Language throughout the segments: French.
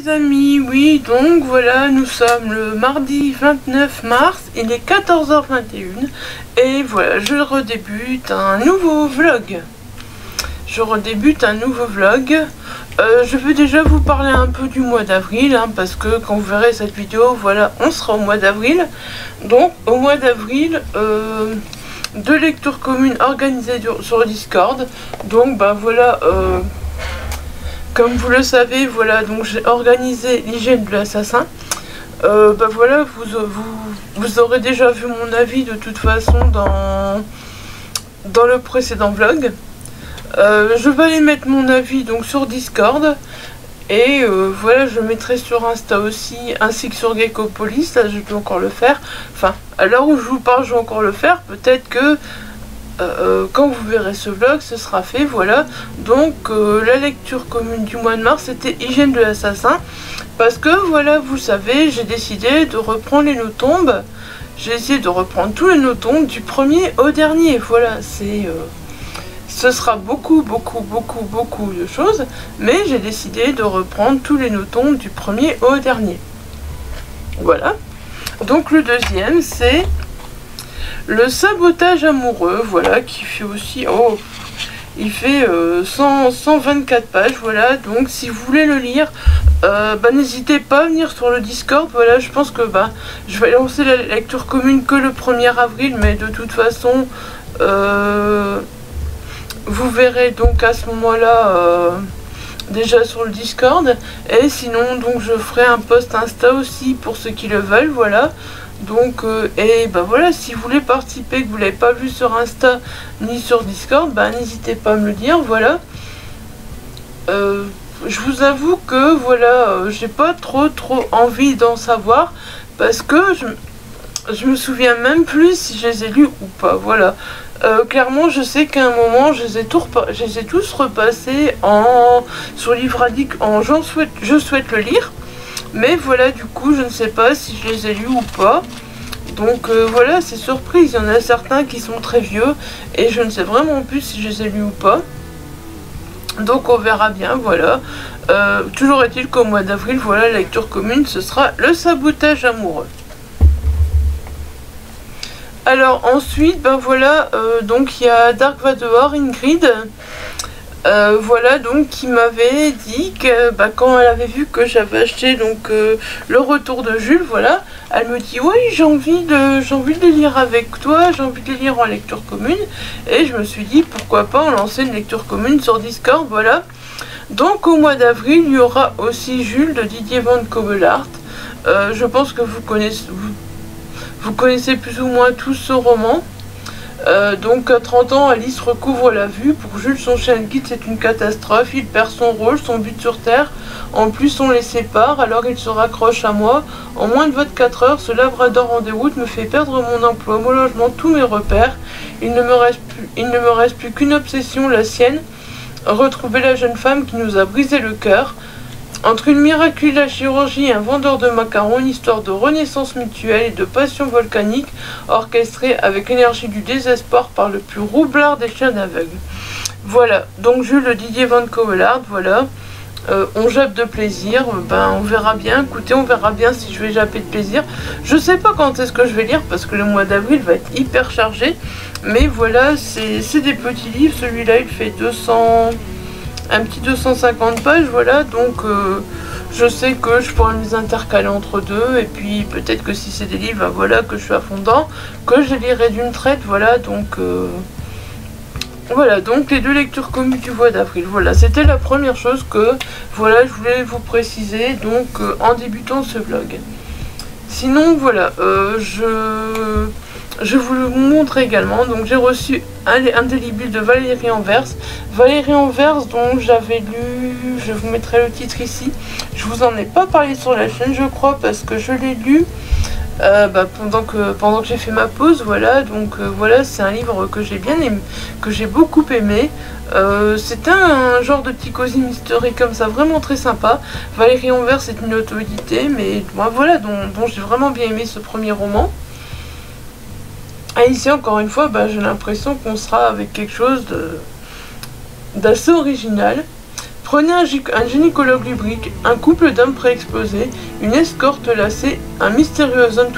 les amis, oui, donc voilà, nous sommes le mardi 29 mars, il est 14h21 et voilà, je redébute un nouveau vlog. Je veux déjà vous parler un peu du mois d'avril, hein, parce que quand vous verrez cette vidéo, voilà, on sera au mois d'avril. Donc au mois d'avril, deux lectures communes organisées sur Discord. Donc bah voilà, comme vous le savez, voilà, donc j'ai organisé l'hygiène de l'assassin. Bah voilà, vous aurez déjà vu mon avis de toute façon dans le précédent vlog. Je vais aller mettre mon avis donc sur Discord. Et voilà, je mettrai sur Insta aussi, ainsi que sur Geckopolis. Là, je peux encore le faire. Enfin, à l'heure où je vous parle, je vais encore le faire. Peut-être que quand vous verrez ce vlog, ce sera fait, voilà. Donc la lecture commune du mois de mars, c'était hygiène de l'assassin, parce que voilà, vous savez, j'ai décidé de reprendre les notombes. J'ai essayé de reprendre tous les notombes du premier au dernier, voilà. Ce sera beaucoup de choses, mais j'ai décidé de reprendre tous les notombes du premier au dernier, voilà. Donc le deuxième, c'est le sabotage amoureux, voilà, qui fait aussi, oh, il fait 124 pages, voilà. Donc si vous voulez le lire, bah n'hésitez pas à venir sur le Discord, voilà. Je pense que bah je vais lancer la lecture commune que le 1er avril, mais de toute façon vous verrez donc à ce moment-là déjà sur le Discord. Et sinon donc je ferai un post Insta aussi pour ceux qui le veulent, voilà. Donc et bah voilà, si vous voulez participer, que vous l'avez pas vu sur Insta ni sur Discord, bah n'hésitez pas à me le dire, voilà. Je vous avoue que voilà, j'ai pas trop envie d'en savoir, parce que je me souviens même plus si je les ai lus ou pas, voilà. Clairement, je sais qu'à un moment, je les ai tous repassés sur Livre Addict en je souhaite le lire. Mais voilà, du coup, je ne sais pas si je les ai lus ou pas. Donc voilà, c'est surprise. Il y en a certains qui sont très vieux et je ne sais vraiment plus si je les ai lus ou pas. Donc on verra bien, voilà. Toujours est-il qu'au mois d'avril, voilà, la lecture commune, ce sera le sabotage amoureux. Alors ensuite, ben voilà, donc il y a Dark Vador, Ingrid. Voilà, donc qui m'avait dit que bah, quand elle avait vu que j'avais acheté donc le retour de Jules, voilà, elle me dit oui, j'ai envie de les lire avec toi, j'ai envie de les lire en lecture commune. Et je me suis dit pourquoi pas en lancer une lecture commune sur Discord, voilà. Donc au mois d'avril, il y aura aussi Jules de Didier Van Cobelart. Je pense que vous connaissez plus ou moins tous ce roman. Donc à 30 ans, Alice recouvre la vue. Pour Jules, son chien de guide, c'est une catastrophe. Il perd son rôle, son but sur Terre. En plus, on les sépare, alors il se raccroche à moi. En moins de 24 heures, ce labrador en déroute me fait perdre mon emploi, mon logement, tous mes repères. Il ne me reste plus qu'une obsession, la sienne. Retrouver la jeune femme qui nous a brisé le cœur. Entre une miraculeuse chirurgie et un vendeur de macarons, une histoire de renaissance mutuelle et de passion volcanique orchestrée avec l'énergie du désespoir par le plus roublard des chiens d'aveugles. Voilà, donc Jules de Didier Van Cobelart, voilà. On jappe de plaisir, ben on verra bien, écoutez, on verra bien si je vais japper de plaisir. Je sais pas quand est-ce que je vais lire parce que le mois d'avril va être hyper chargé. Mais voilà, c'est des petits livres, celui-là il fait un petit 250 pages, voilà, donc je sais que je pourrais les intercaler entre deux, et puis peut-être que si c'est des livres, ben, voilà, que je suis à fond dedans, que je les lirai d'une traite, voilà, donc voilà, donc les deux lectures communes du mois d'avril, voilà, c'était la première chose que, voilà, je voulais vous préciser, donc en débutant ce vlog. Sinon, voilà, je vous le montre également. Donc j'ai reçu Indélébile de Valérie Anvers. Valérie Anvers, donc j'avais lu, je vous mettrai le titre ici. Je vous en ai pas parlé sur la chaîne, je crois, parce que je l'ai lu bah, pendant que j'ai fait ma pause, voilà. Donc voilà, c'est un livre que j'ai bien aimé, que j'ai beaucoup aimé. C'est un genre de petit cosy mystery comme ça, vraiment très sympa. Valérie Anvers c'est une auto-édité, mais moi voilà, dont j'ai vraiment bien aimé ce premier roman. Et ici encore une fois, bah, j'ai l'impression qu'on sera avec quelque chose d'assez original. Prenez un gynécologue lubrique, un couple d'hommes pré-explosés, une escorte lacée, un mystérieux homme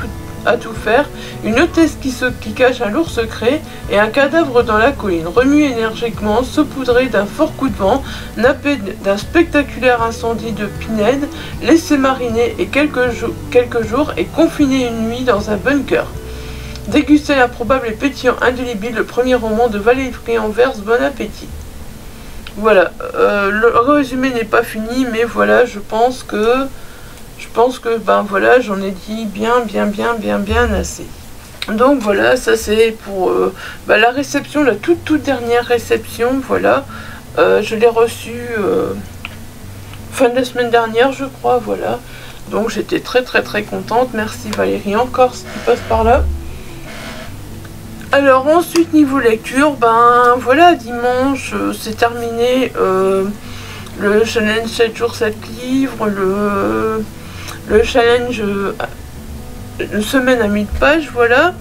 à tout faire, une hôtesse qui cache un lourd secret et un cadavre dans la colline, remué énergiquement, saupoudré d'un fort coup de vent, nappé d'un spectaculaire incendie de pinède, laissé mariner et quelques jours et confiné une nuit dans un bunker. Dégustez l'improbable et pétillant indélébile, le premier roman de Valérie Anvers, bon appétit. Voilà, le résumé n'est pas fini, mais voilà, je pense que ben voilà, j'en ai dit bien assez. Donc voilà, ça c'est pour la réception, la toute dernière réception, voilà. Je l'ai reçue fin de la semaine dernière, je crois, voilà. Donc j'étais très contente, merci Valérie encore, ce qui passe par là. Alors ensuite niveau lecture, ben voilà, dimanche c'est terminé le challenge 7 jours 7 livres, le challenge une semaine à 1000 pages, voilà.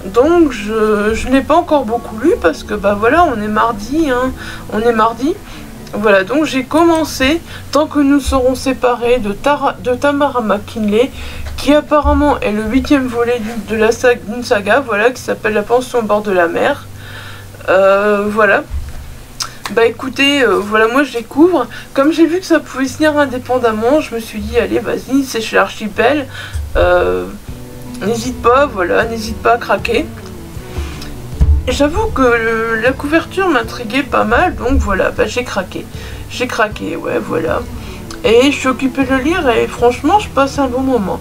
Donc je n'ai pas encore beaucoup lu parce que bah voilà, on est mardi, Voilà, donc j'ai commencé Tant que nous serons séparés de Tamara McKinley, qui apparemment est le 8e volet d'une saga, voilà, qui s'appelle La pension au bord de la mer. Voilà. Bah écoutez, voilà, moi je découvre. Comme j'ai vu que ça pouvait se lire indépendamment, je me suis dit, allez, vas-y, c'est chez l'Archipel. N'hésite pas, voilà, n'hésite pas à craquer. J'avoue que la couverture m'intriguait pas mal, donc voilà, bah j'ai craqué. J'ai craqué, ouais, voilà. Et je suis occupée de le lire et franchement, je passe un bon moment.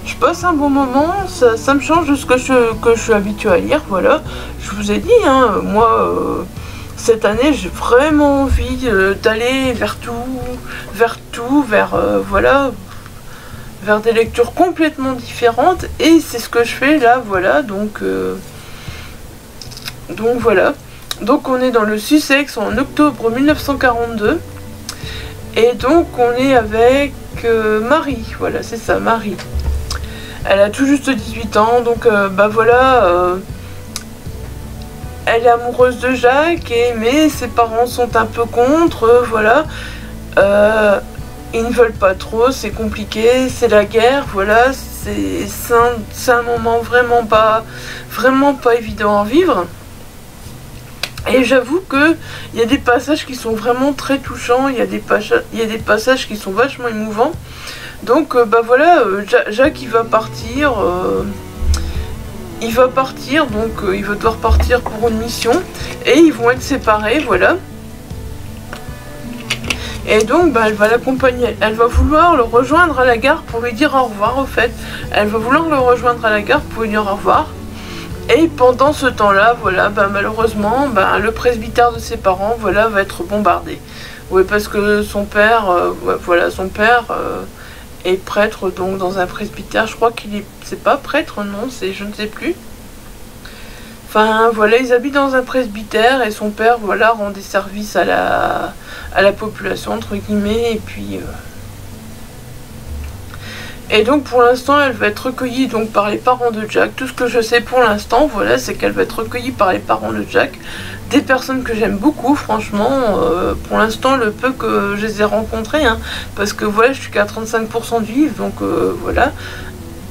Je passe un bon moment, ça me change de ce que je suis habituée à lire, voilà. Je vous ai dit, hein, moi, cette année, j'ai vraiment envie d'aller vers voilà, vers des lectures complètement différentes. Et c'est ce que je fais là, voilà, donc voilà. Donc on est dans le Sussex en octobre 1942. Et donc on est avec Marie, voilà, c'est ça, Marie. Elle a tout juste 18 ans, donc bah voilà, elle est amoureuse de Jacques, mais ses parents sont un peu contre, voilà. Ils ne veulent pas trop, c'est compliqué, c'est la guerre, voilà, c'est un moment vraiment pas évident à vivre. Et j'avoue que il y a des passages qui sont vraiment très touchants, il y a des passages qui sont vachement émouvants. Donc bah voilà, Jacques il va partir, donc il va devoir partir pour une mission et ils vont être séparés, voilà. Et donc bah, elle va l'accompagner, elle va vouloir le rejoindre à la gare pour lui dire au revoir, au fait. Elle va vouloir le rejoindre à la gare pour lui dire au revoir. Et pendant ce temps-là, voilà, bah, malheureusement, bah, le presbytère de ses parents, voilà, va être bombardé. Oui, parce que son père, voilà, son père est prêtre, donc dans un presbytère. Je crois qu'il est, c'est pas prêtre, non, c'est, je ne sais plus. Enfin, voilà, ils habitent dans un presbytère et son père, voilà, rend des services à la population, entre guillemets, et puis... Et donc pour l'instant elle va être recueillie donc par les parents de Jack. Tout ce que je sais pour l'instant, voilà, c'est qu'elle va être recueillie par les parents de Jack. Des personnes que j'aime beaucoup, franchement, pour l'instant le peu que je les ai rencontrées, hein, parce que voilà, je suis qu'à 35% du livre, donc voilà,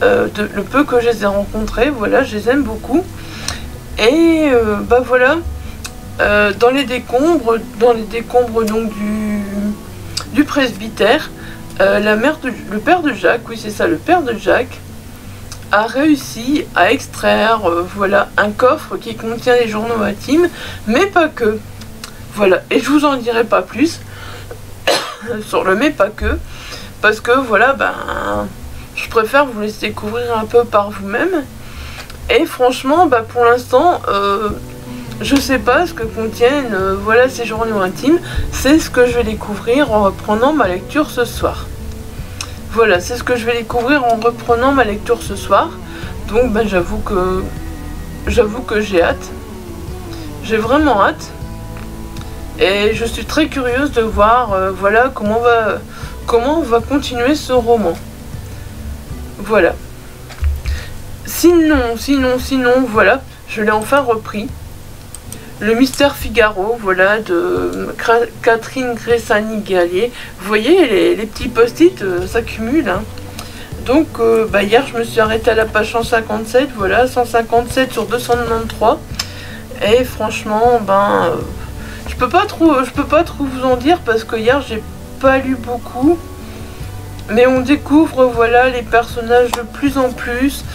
le peu que je les ai rencontrées, voilà, je les aime beaucoup. Et bah voilà, dans les décombres donc du presbytère, le père de Jacques, oui c'est ça, le père de Jacques a réussi à extraire voilà, un coffre qui contient les journaux intimes, mais pas que. Voilà, et je vous en dirai pas plus sur le mais pas que, parce que voilà, ben je préfère vous laisser découvrir un peu par vous-même. Et franchement, bah, pour l'instant, je sais pas ce que contiennent voilà, ces journaux intimes. C'est ce que je vais découvrir en reprenant ma lecture ce soir. Voilà, c'est ce que je vais découvrir en reprenant ma lecture ce soir. Donc bah, j'avoue que j'ai hâte. J'ai vraiment hâte. Et je suis très curieuse de voir voilà, comment on va continuer ce roman. Voilà. Sinon, voilà, je l'ai enfin repris. le Mystère Figaro, voilà, de Catherine Gressani-Gallier. Vous voyez, les petits post-it s'accumulent, hein. Donc, hier, je me suis arrêtée à la page 157, voilà, 157 sur 293. Et franchement, je peux pas trop vous en dire parce que hier, j'ai pas lu beaucoup. Mais on découvre, voilà, les personnages de plus en plus.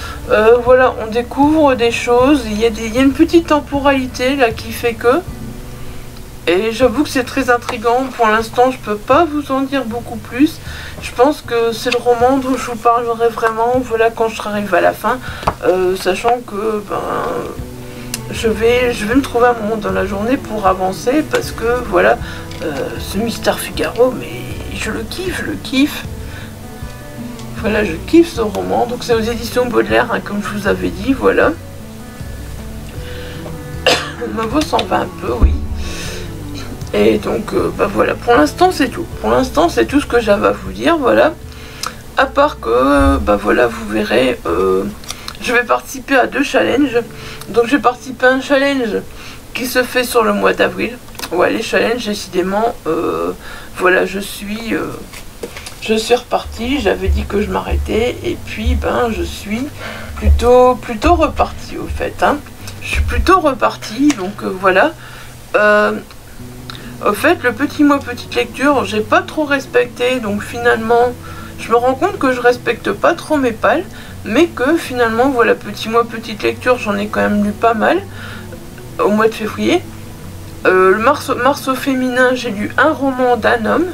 Voilà, on découvre des choses. Il y a une petite temporalité là qui fait que. Et j'avoue que c'est très intriguant. Pour l'instant, je peux pas vous en dire beaucoup plus. Je pense que c'est le roman dont je vous parlerai vraiment, voilà, quand je serai arrivée à la fin. Sachant que, je vais me trouver un moment dans la journée pour avancer. Parce que, voilà, ce Mystère Figaro, mais je le kiffe. Voilà, je kiffe ce roman. Donc c'est aux éditions Baudelaire, hein, comme je vous avais dit, voilà. Ma voix s'en va un peu, oui. Et donc, voilà, pour l'instant c'est tout. Pour l'instant c'est tout ce que j'avais à vous dire, voilà. À part que, voilà, vous verrez, je vais participer à 2 challenges. Donc j'ai participé à un challenge qui se fait sur le mois d'avril. Ouais, les challenges, décidément, voilà, je suis repartie, j'avais dit que je m'arrêtais, et puis je suis plutôt repartie au fait, hein. Je suis plutôt repartie, donc voilà. Au fait, le petit mot petite lecture, j'ai pas trop respecté, donc finalement, je me rends compte que je respecte pas trop mes pales, mais que finalement, voilà, petit mot petite lecture, j'en ai quand même lu pas mal au mois de février. Le mars au féminin, j'ai lu un roman d'un homme.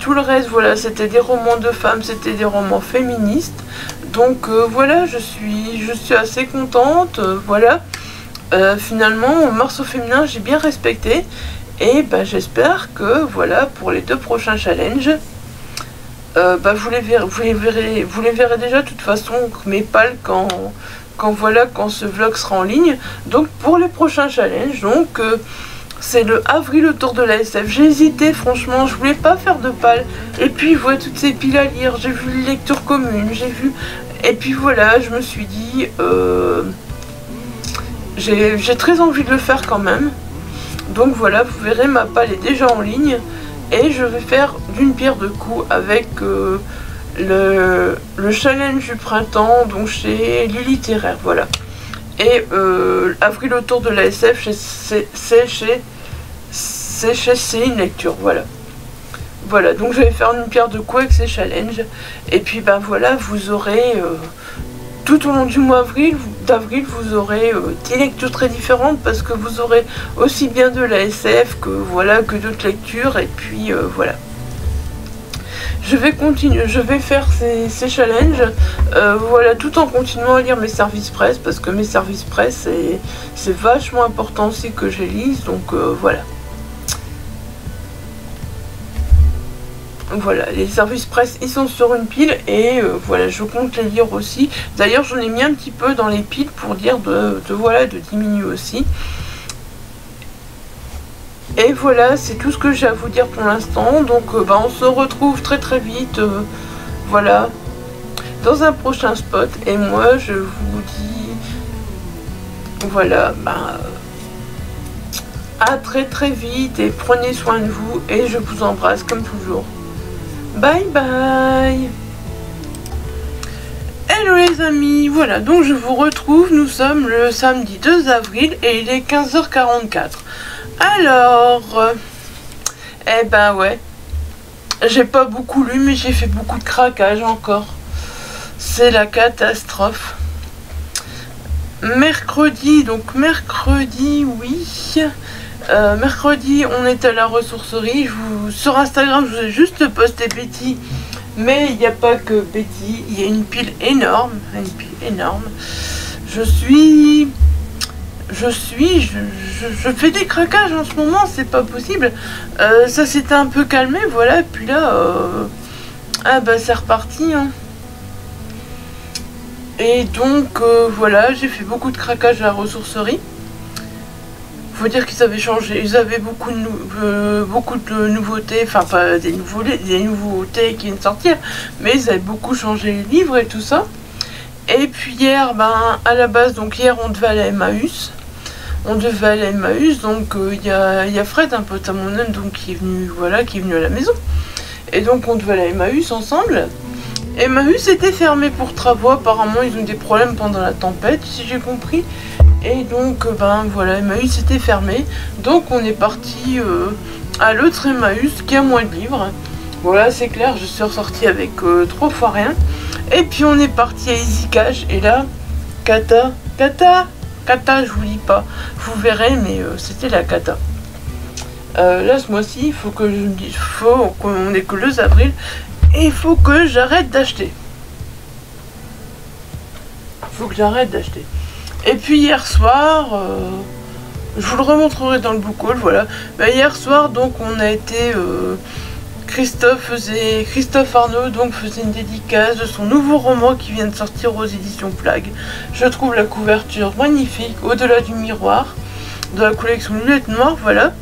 Tout le reste, voilà, c'était des romans de femmes, c'était des romans féministes. Donc voilà, je suis assez contente, voilà. Finalement, mars au féminin, j'ai bien respecté. Et j'espère que, voilà, pour les 2 prochains challenges, vous les verrez déjà de toute façon, mes pales quand ce vlog sera en ligne. Donc pour les prochains challenges, donc c'est le avril autour de la SF. J'ai hésité, franchement, je voulais pas faire de pales. Et puis, voilà, toutes ces piles à lire. J'ai vu les lectures communes, j'ai vu. Et puis voilà, je me suis dit, j'ai très envie de le faire quand même. Donc voilà, vous verrez, ma pale est déjà en ligne. Et je vais faire d'une pierre deux coups avec le challenge du printemps, donc chez Les Littéraires, voilà. Et avril autour de la SF, c'est chez une lecture, voilà. Voilà, donc je vais faire une pierre de coups avec ces challenges. Et puis voilà, vous aurez tout au long du mois d'avril, vous aurez 10 lectures très différentes, parce que vous aurez aussi bien de la SF que voilà, que d'autres lectures. Et puis voilà. Je vais continuer, je vais faire ces challenges, voilà, tout en continuant à lire mes services presse, parce que mes services presse, c'est vachement important aussi que je les lise, donc voilà. Voilà, les services presse, ils sont sur une pile, et voilà, je compte les lire aussi. D'ailleurs, j'en ai mis un petit peu dans les piles pour dire de diminuer aussi. Et voilà, c'est tout ce que j'ai à vous dire pour l'instant. Donc on se retrouve très très vite, voilà, dans un prochain spot. Et moi je vous dis, voilà, à très très vite, et prenez soin de vous, et je vous embrasse comme toujours. Bye bye. Hello les amis, voilà, donc je vous retrouve, nous sommes le samedi 2 avril et il est 15h44. Alors, ouais, j'ai pas beaucoup lu, mais j'ai fait beaucoup de craquage encore. C'est la catastrophe. Mercredi, oui. Mercredi, on est à la ressourcerie. Sur Instagram, je vous ai juste posté Betty. Mais il n'y a pas que Betty. Il y a une pile énorme. Je fais des craquages en ce moment, c'est pas possible. Ça s'était un peu calmé, voilà, et puis là, c'est reparti, hein. Et donc, voilà, j'ai fait beaucoup de craquages à la ressourcerie. Faut dire qu'ils avaient changé, ils avaient beaucoup de nouveautés, enfin pas des nouveautés qui viennent de sortir, mais ils avaient beaucoup changé les livres et tout ça. Et puis hier, à la base, donc hier on devait aller à Emmaüs. on devait aller à Emmaüs, donc il y a Fred, un pote à mon homme, donc qui est venu, voilà, qui est venu à la maison. Et donc on devait aller à Emmaüs ensemble. Emmaüs était fermé pour travaux, apparemment ils ont eu des problèmes pendant la tempête, si j'ai compris. Et donc ben voilà, Emmaüs était fermé. Donc on est parti à l'autre Emmaüs qui a moins de livres. Voilà, c'est clair, je suis ressortie avec 3 fois rien. Et puis on est parti à EasyCash. Et là, Cata, je vous dis pas. Vous verrez, mais c'était la cata. Là, ce mois-ci, il faut que je me dise, faut qu'on est que le 2 avril. Et il faut que j'arrête d'acheter. Faut que j'arrête d'acheter. Et puis hier soir, je vous le remontrerai dans le book haul, voilà. Bah, hier soir, donc, on a été... Christophe Arnaud donc faisait une dédicace de son nouveau roman qui vient de sortir aux éditions Plague. Je trouve la couverture magnifique, Au-delà du miroir, de la collection Lunettes Noires, voilà.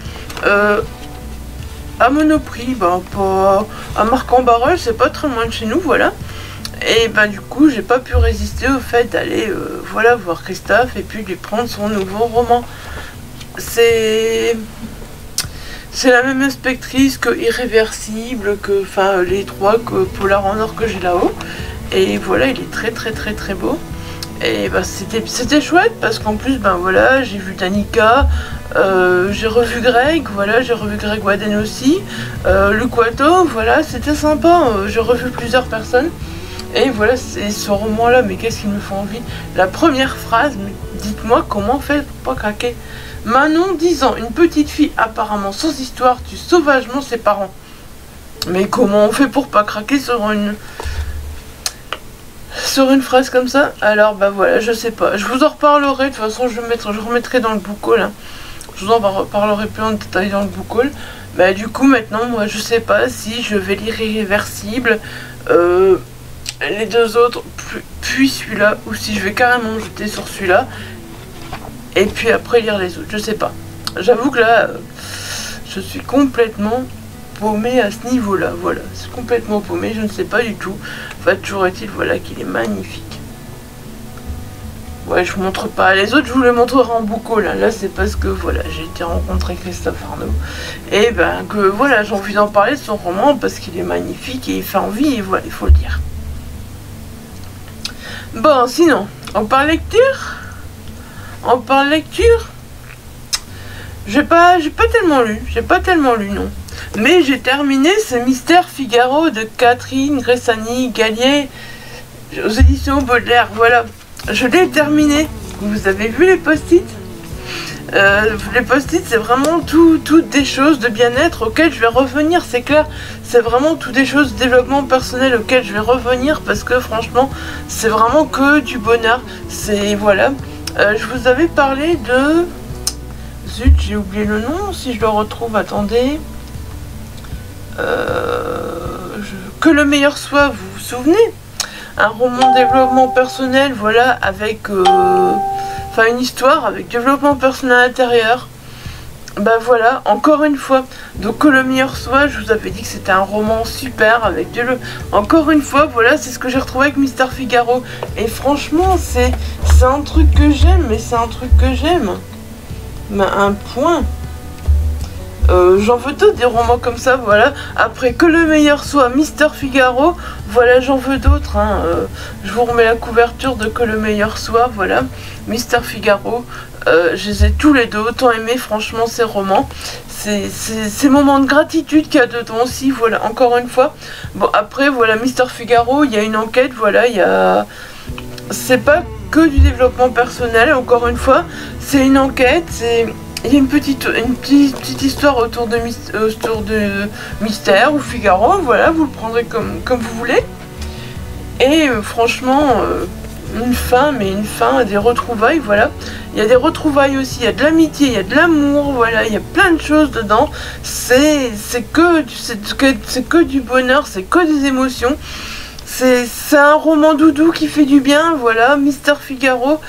À Monoprix, ben, pas à Marc-en-Barœul, c'est pas très loin de chez nous, voilà. Et ben du coup, j'ai pas pu résister au fait d'aller voilà, voir Christophe et puis lui prendre son nouveau roman. C'est la même inspectrice que Irréversible, que enfin les 3 que Polar en or que j'ai là-haut. Et voilà, il est très beau. Et bah, c'était chouette parce qu'en plus ben voilà, j'ai vu Danica, j'ai revu Greg, voilà, j'ai revu Greg Waden aussi, Luc Watteau, voilà, c'était sympa, j'ai revu plusieurs personnes. Et voilà, c'est ce roman-là, mais qu'est-ce qu'il me fait envie. La première phrase, dites-moi comment on fait pour pas craquer. Manon, 10 ans, une petite fille apparemment sans histoire, tue sauvagement ses parents. Mais comment on fait pour pas craquer sur une phrase comme ça? Alors bah voilà, je sais pas. Je vous en reparlerai, de toute façon je remettrai dans le book haul. Hein. Je vous en reparlerai plus en détail dans le book haul. Bah du coup maintenant, moi je sais pas si je vais lire Irréversible, les 2 autres, puis celui-là, ou si je vais carrément jeter sur celui-là. Et puis après lire les autres, je sais pas. J'avoue que là, je suis complètement paumée à ce niveau-là, voilà. C'est complètement paumé, je ne sais pas du tout. Enfin, toujours est-il, voilà, qu'il est magnifique. Ouais, je vous montre pas les autres, je vous les montrerai en book haul. Là, c'est parce que, voilà, j'ai été rencontrer Christophe Arnaud. Et ben, que voilà, j'ai envie d'en parler de son roman parce qu'il est magnifique et il fait envie, et voilà, il faut le dire. Bon, sinon, on parle lecture. J'ai pas tellement lu, non. Mais j'ai terminé ce Mystère Figaro de Catherine Gressani-Gallier aux éditions Baudelaire, voilà. Je l'ai terminé. Vous avez vu les post-it? Les post-it, c'est vraiment toutes des choses de bien-être auxquelles je vais revenir, c'est clair. C'est vraiment toutes des choses de développement personnel auxquelles je vais revenir parce que franchement, c'est vraiment que du bonheur. C'est, voilà. Je vous avais parlé de... Zut, j'ai oublié le nom, si je le retrouve, attendez. Que le meilleur soit, vous vous souvenez? Un roman de développement personnel, voilà, avec... Enfin, une histoire avec développement personnel intérieur. Bah voilà, encore une fois. Donc que le meilleur soit, je vous avais dit que c'était un roman super avec encore une fois, voilà, c'est ce que j'ai retrouvé avec Mystère Figaro. Et franchement, c'est un truc que j'aime, mais c'est un truc que j'aime. Mais un point. J'en veux d'autres des romans comme ça, voilà. Après que le meilleur soit Mystère Figaro, voilà, j'en veux d'autres. Hein. Je vous remets la couverture de que le meilleur soit, voilà. Mystère Figaro, je les ai tous les deux autant aimés, franchement, ces romans. Ces moments de gratitude qu'il y a dedans aussi, voilà, encore une fois. Bon, après, voilà, Mystère Figaro, il y a une enquête, voilà, il y a... C'est pas que du développement personnel, encore une fois. C'est une enquête, c'est... Il y a une petite histoire autour de Mystère ou Figaro, voilà, vous le prendrez comme vous voulez. Et franchement, une fin, des retrouvailles, voilà. Il y a des retrouvailles aussi, il y a de l'amitié, il y a de l'amour, voilà, il y a plein de choses dedans. C'est que du bonheur, c'est que des émotions. C'est un roman doudou qui fait du bien, voilà. Mystère Figaro,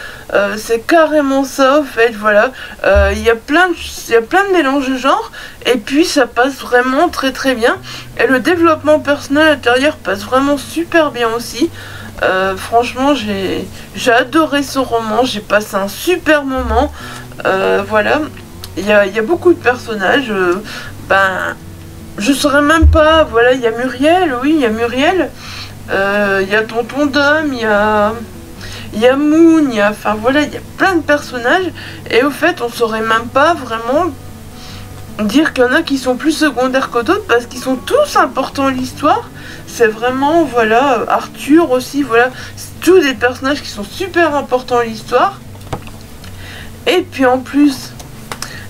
c'est carrément ça, en fait, voilà. Il y a plein de mélanges de genres, et puis ça passe vraiment très bien. Et le développement personnel intérieur passe vraiment super bien aussi. Franchement, j'ai adoré ce roman, j'ai passé un super moment. Voilà, il y a beaucoup de personnages. Ben, je saurais même pas. Voilà, il y a Muriel, oui, il y a Muriel. Il y a Tonton Dom, il y a Moon, enfin voilà, il y a plein de personnages. Et au fait, on saurait même pas vraiment dire qu'il y en a qui sont plus secondaires que d'autres parce qu'ils sont tous importants à l'histoire. C'est vraiment, voilà, Arthur aussi, voilà, c'est tous des personnages qui sont super importants à l'histoire. Et puis en plus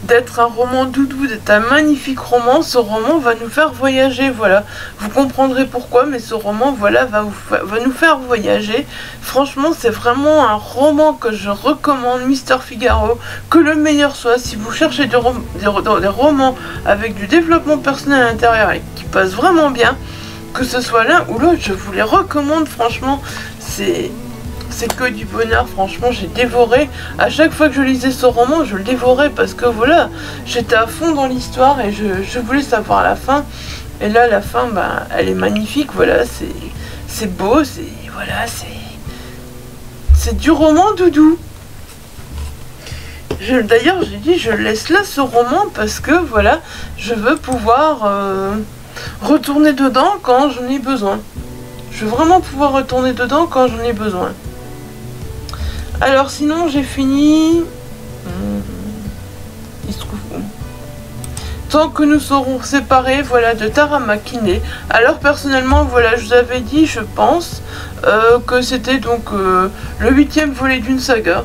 d'être un roman doudou, d'être un magnifique roman, ce roman va nous faire voyager, voilà. Vous comprendrez pourquoi, mais ce roman, voilà, va nous faire voyager. Franchement, c'est vraiment un roman que je recommande, Mister Figaro, que le meilleur soit. Si vous cherchez des romans avec du développement personnel à l'intérieur et qui passent vraiment bien, que ce soit l'un ou l'autre, je vous les recommande, franchement, c'est que du bonheur, franchement, j'ai dévoré. À chaque fois que je lisais ce roman, je le dévorais parce que voilà, j'étais à fond dans l'histoire et je voulais savoir la fin. Et là, la fin, ben, elle est magnifique, voilà, c'est beau, voilà, c'est du roman doudou. D'ailleurs, j'ai dit, je laisse là ce roman parce que voilà, je veux pouvoir retourner dedans quand j'en ai besoin. Je veux vraiment pouvoir retourner dedans quand j'en ai besoin. Alors sinon j'ai fini... Il se trouve où? Tant que nous serons séparés, voilà, de Tara McKinney. Alors personnellement, voilà, je vous avais dit, je pense, que c'était donc le 8e volet d'une saga.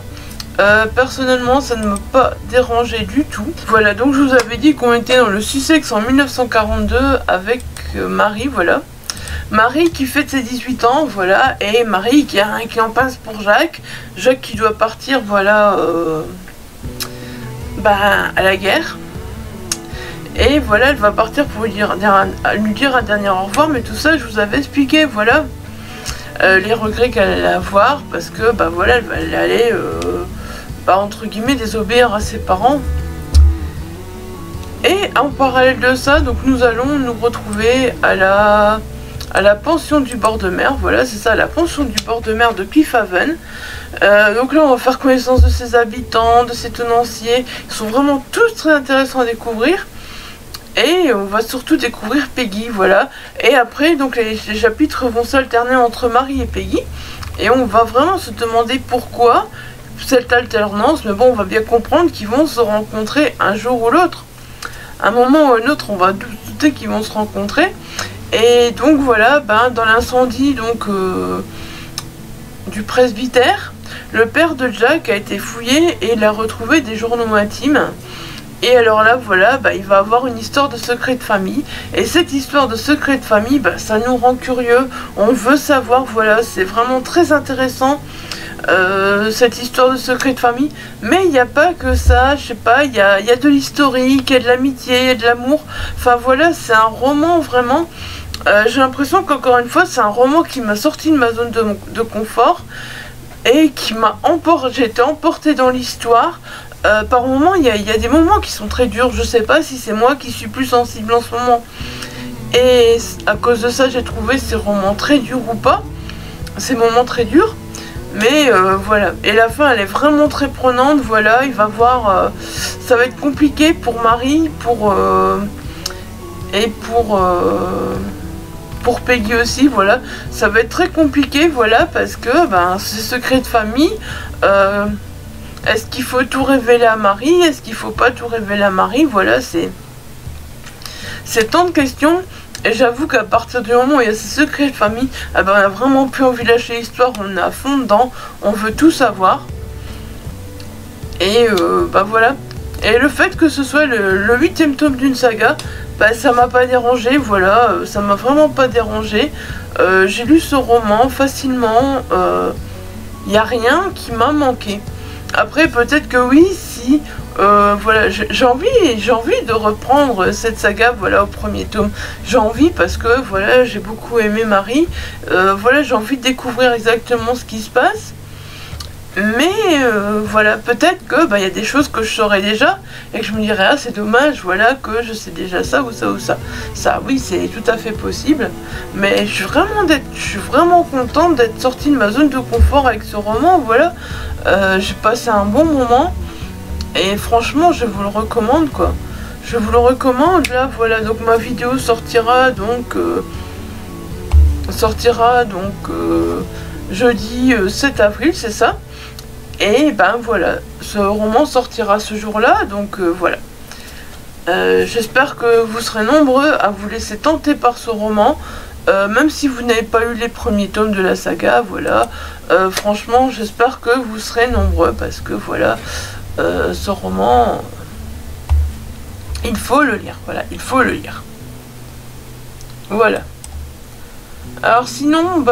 Personnellement, ça ne m'a pas dérangé du tout. Voilà, donc je vous avais dit qu'on était dans le Sussex en 1942 avec Marie, voilà. Marie qui fête ses 18 ans, voilà, et Marie qui en pince pour Jacques. Jacques qui doit partir, voilà, à la guerre. Et voilà, elle va partir pour lui dire un dernier au revoir, mais tout ça, je vous avais expliqué, voilà, les regrets qu'elle allait avoir, parce que, voilà, elle allait, entre guillemets, désobéir à ses parents. Et en parallèle de ça, donc nous allons nous retrouver à la pension du bord de mer, voilà, c'est ça, la pension du bord de mer de Cliffhaven. Donc là, on va faire connaissance de ses habitants, de ses tenanciers. Ils sont vraiment tous très intéressants à découvrir. Et on va surtout découvrir Peggy, voilà. Et après, donc les chapitres vont s'alterner entre Marie et Peggy. Et on va vraiment se demander pourquoi cette alternance. Mais bon, on va bien comprendre qu'ils vont se rencontrer un jour ou l'autre. À un moment ou à un autre, on va douter qu'ils vont se rencontrer. Et donc voilà, dans l'incendie donc du presbytère, le père de Jack a été fouillé et il a retrouvé des journaux intimes. Et alors là, voilà, il va avoir une histoire de secret de famille. Et cette histoire de secret de famille, ça nous rend curieux. On veut savoir, voilà, c'est vraiment très intéressant. Cette histoire de secret de famille, mais il n'y a pas que ça, je sais pas, il y a de l'historique, il y a de l'amitié, il y a de l'amour, enfin voilà, c'est un roman vraiment, j'ai l'impression qu'encore une fois, c'est un roman qui m'a sorti de ma zone de confort, et qui m'a j'ai été emportée dans l'histoire. Par moments, il y a des moments qui sont très durs, je sais pas si c'est moi qui suis plus sensible en ce moment, et à cause de ça, j'ai trouvé ces romans très durs ou pas, ces moments très durs. Mais voilà, et la fin elle est vraiment très prenante, voilà, il va voir, ça va être compliqué pour Marie, et pour Peggy aussi, voilà, ça va être très compliqué, voilà, parce que c'est secret de famille, est-ce qu'il faut tout révéler à Marie, est-ce qu'il faut pas tout révéler à Marie, voilà, c'est tant de questions. Et j'avoue qu'à partir du moment où il y a ces secrets de famille, on a vraiment plus envie de lâcher l'histoire, on est à fond dedans, on veut tout savoir. Et voilà. Et le fait que ce soit le 8e tome d'une saga, ça m'a pas dérangé, voilà, ça m'a vraiment pas dérangé. J'ai lu ce roman facilement, il n'y a rien qui m'a manqué. Après peut-être que oui, si... voilà, j'ai envie de reprendre cette saga, voilà, au premier tome. J'ai envie parce que, voilà, j'ai beaucoup aimé Marie. Voilà, j'ai envie de découvrir exactement ce qui se passe. Mais, voilà, peut-être que, il y a des choses que je saurais déjà et que je me dirais, ah, c'est dommage, voilà, que je sais déjà ça ou ça ou ça. Ça, oui, c'est tout à fait possible. Mais je suis vraiment contente d'être sortie de ma zone de confort avec ce roman, voilà. J'ai passé un bon moment. Et franchement, je vous le recommande, quoi. Je vous le recommande, là, voilà. Donc ma vidéo sortira donc... jeudi 7 avril, c'est ça. Et ben voilà, ce roman sortira ce jour-là, donc voilà. J'espère que vous serez nombreux à vous laisser tenter par ce roman, même si vous n'avez pas eu les premiers tomes de la saga, voilà. Franchement, j'espère que vous serez nombreux, parce que voilà, ce roman, il faut le lire, voilà, il faut le lire. Voilà. Alors sinon,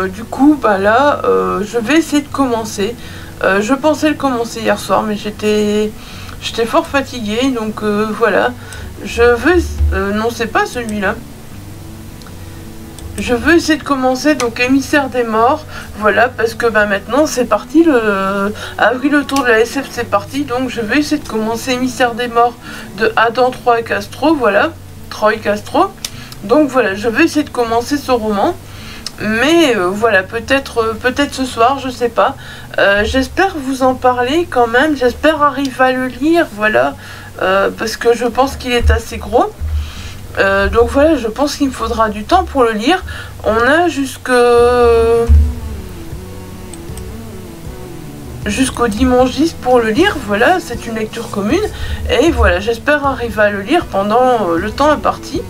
du coup, là, je vais essayer de commencer. Je pensais le commencer hier soir, mais j'étais fort fatiguée, donc voilà. Je veux... non, c'est pas celui-là. Je veux essayer de commencer, donc Émissaire des morts, voilà, parce que maintenant c'est parti, avril autour de la SF c'est parti, donc je vais essayer de commencer Émissaire des morts de Adam Troy Castro, voilà, Troy Castro. Donc voilà, je vais essayer de commencer ce roman. Mais voilà, peut-être ce soir, je sais pas. J'espère vous en parler quand même. J'espère arriver à le lire, voilà. Parce que je pense qu'il est assez gros. Donc voilà, je pense qu'il me faudra du temps pour le lire. On a jusqu'au dimanche 10 pour le lire, voilà, c'est une lecture commune. Et voilà, j'espère arriver à le lire pendant le temps imparti.